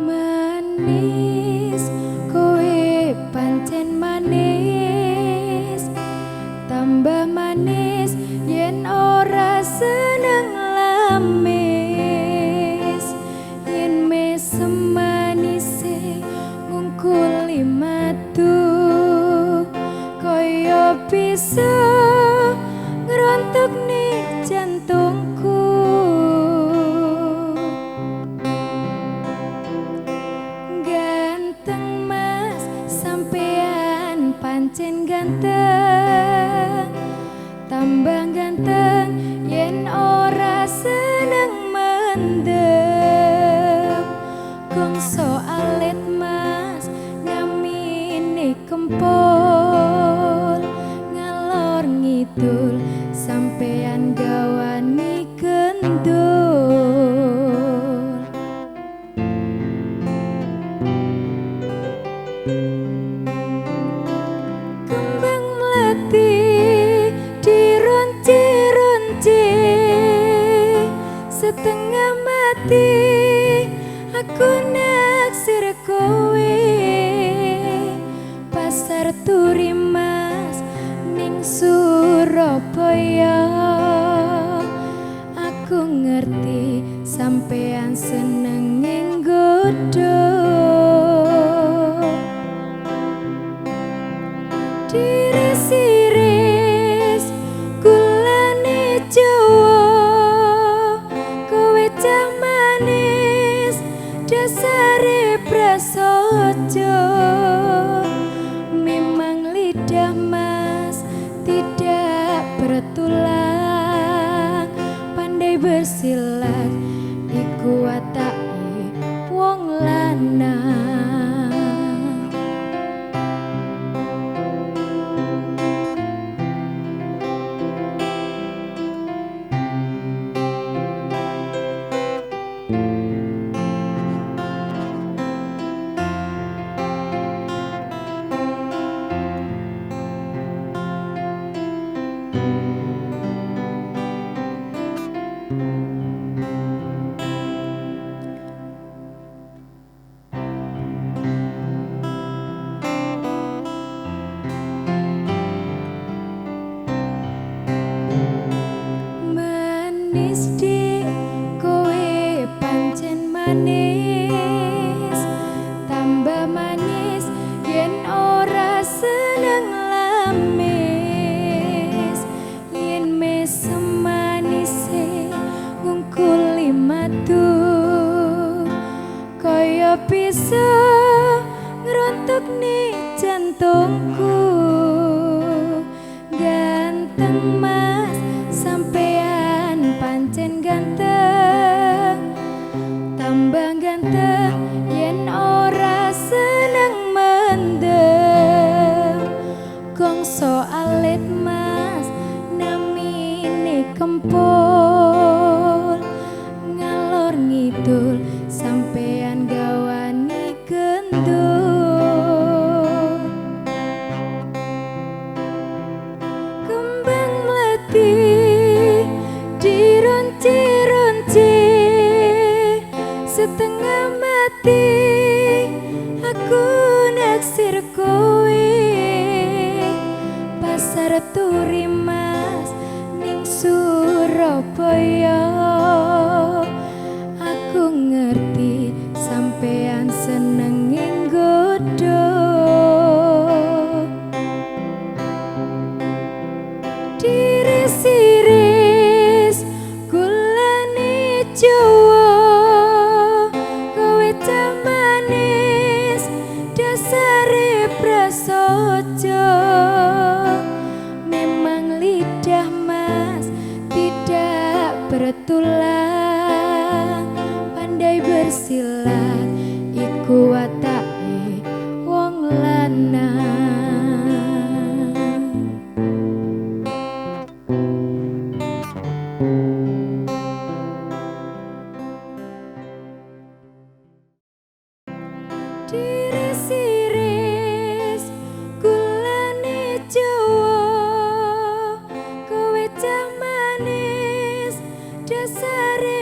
Manis, kowe pancen manis, tambah manis yen ora seneng lamis, yen mesem manise ngungkuli matu, kaya bisa ngerontok nih jantungku. Pancen ganteng, tambah ganteng yen ora seneng mendem. Gongso alit mas namine kempul, ngalor ngidul sampean gawani kendul. Dirunci-runci setengah mati aku naksir kowe, pasar turi mas ning Surabaya. Aku ngerti sampean seneng nggodho, diris-iris gulane Jawa, kowe cah manis dasare prasaja. Memang lidah mas tidak bertulang, pandai bersilat iku watake wong lanang. Manis dik, kowe pancen manis, tambah manis yen ora seneng lamis, yen mesem manise ngungkuli matu, kaya bisa ngerontok nih jantungku. Ganteng mas sampean pancen ganteng, tambah ganteng yen ora seneng mendem. Gongso alit mas namine kempul, ngalor ngidul sampean gawani kendul. Kembang melati dirunci-runci setengah mati aku naksir kowe, pasar turi mas ning Surabaya. Aku ngerti sampean seneng nggodho, diris-iris gulane Jawa, kowe cah manis dasare prasaja. Memang lidah mas tidak bertulang, dasare